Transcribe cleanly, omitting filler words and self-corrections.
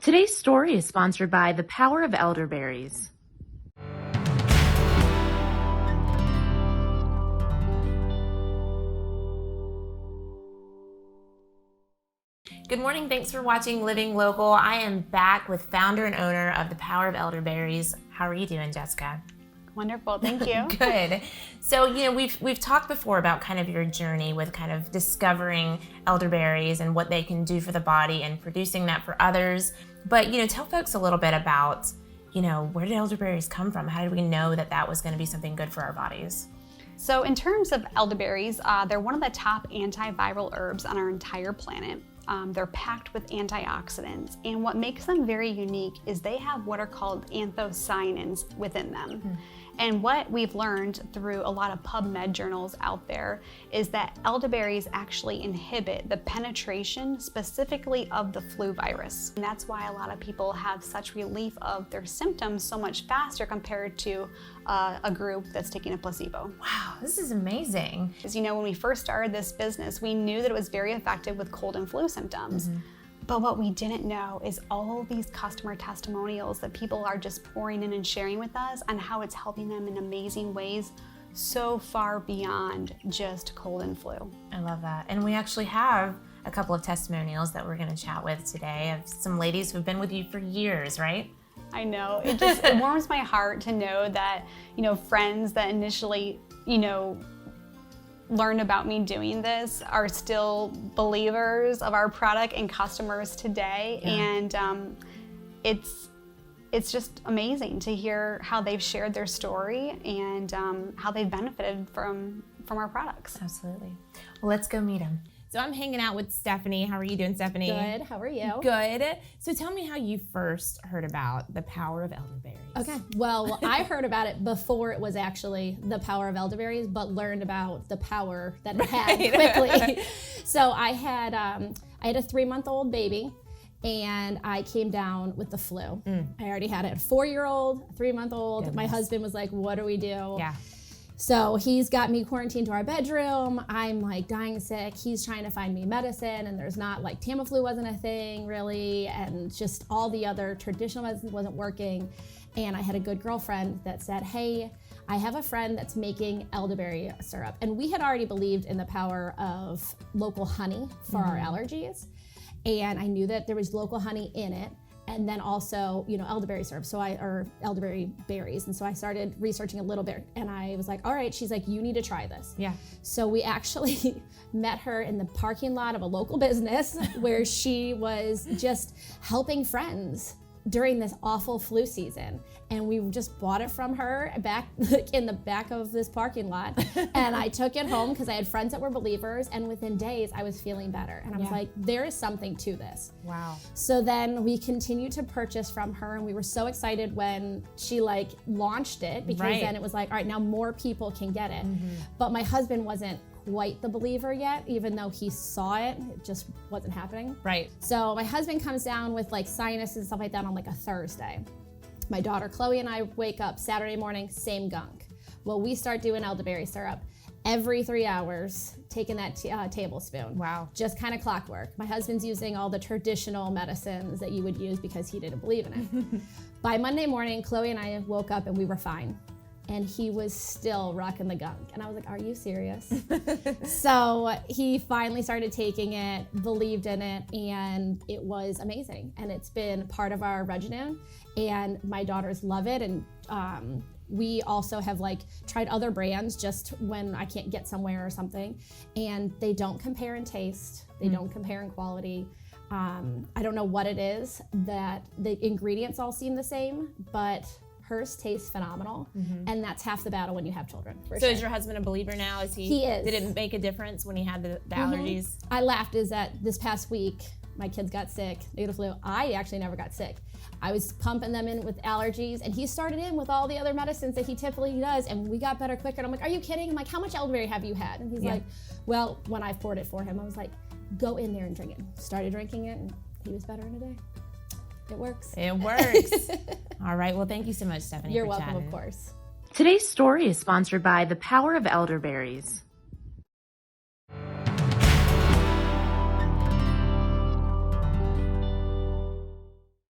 Today's story is sponsored by the power of elderberries. Good morning. Thanks for watching Living Local. I am back with founder and owner of the Power of Elderberries. How are you doing, Jessica? Wonderful, thank you. Good. So, we've talked before about kind of your journey with kind of discovering elderberries and what they can do for the body and producing that for others. But, tell folks a little bit about, where did elderberries come from? How did we know that that was going to be something good for our bodies? So in terms of elderberries, they're one of the top antiviral herbs on our entire planet. They're packed with antioxidants, and what makes them very unique is they have what are called anthocyanins within them. And what we've learned through a lot of PubMed journals out there is that elderberries actually inhibit the penetration specifically of the flu virus. And that's why a lot of people have such relief of their symptoms so much faster compared to a group that's taking a placebo. Wow, this is amazing. As you know, when we first started this business, we knew that it was very effective with cold and flu symptoms. But what we didn't know is all these customer testimonials that people are just pouring in and sharing with us on how it's helping them in amazing ways so far beyond just cold and flu. I love that. And we actually have a couple of testimonials that we're going to chat with today of some ladies who've been with you for years, right? I know. It warms my heart to know that, friends that initially, learned about me doing this are still believers of our product and customers today. Yeah. And it's just amazing to hear how they've shared their story and how they've benefited from our products. Absolutely. Well, let's go meet them. So I'm hanging out with Stephanie. How are you doing, Stephanie? Good. How are you? Good. So tell me how you first heard about the power of elderberries. Okay. Well, I heard about it before it was actually the power of elderberries, but learned about the power that it had quickly. So I had a 3-month-old baby, and I came down with the flu. I already had it. A 4-year-old, a 3-month-old. Goodness. My husband was like, "What do we do?" Yeah. So he's got me quarantined to our bedroom. I'm like dying sick. He's trying to find me medicine, and there's not like Tamiflu wasn't a thing really, and just all the other traditional medicine wasn't working. And I had a good girlfriend that said, "Hey, I have a friend that's making elderberry syrup." And we had already believed in the power of local honey for our allergies. And I knew that there was local honey in it. And then also, elderberry syrup, or elderberry berries. And so I started researching a little bit, and I was like, all right, she's like, you need to try this. Yeah. So we actually met her in the parking lot of a local business where she was just helping friends during this awful flu season. And we just bought it from her back in the back of this parking lot. And I took it home because I had friends that were believers, and within days I was feeling better. And I was like, there is something to this. Wow. So then we continued to purchase from her, and we were so excited when she launched it, because then it was like, all right, now more people can get it. But my husband wasn't quite the believer yet, even though he saw it just wasn't happening. Right. So my husband comes down with sinus and stuff like that on a Thursday. My daughter Chloe and I wake up Saturday morning, same gunk. Well, we start doing elderberry syrup every 3 hours, taking that tablespoon. Wow. Just kind of clockwork. My husband's using all the traditional medicines that you would use because he didn't believe in it. By Monday morning, Chloe and I woke up and we were fine. And he was still rocking the gunk. And I was like, are you serious? So he finally started taking it, believed in it, and it was amazing. And it's been part of our regimen, and my daughters love it. And we also have tried other brands just when I can't get somewhere or something, and they don't compare in taste. They don't compare in quality. I don't know what it is that the ingredients all seem the same, but hers tastes phenomenal, and that's half the battle when you have children. So is your husband a believer now? He is. Did it make a difference when he had the allergies? I laughed is that this past week, my kids got sick, they had a flu. I actually never got sick. I was pumping them in with allergies, and he started in with all the other medicines that he typically does, and we got better quicker. And I'm like, are you kidding? I'm like, how much elderberry have you had? And he's like, well, when I poured it for him, I was like, go in there and drink it. Started drinking it, and he was better in a day. It works. It works. All right. Well, thank you so much, Stephanie. You're welcome, of course. Today's story is sponsored by the power of elderberries.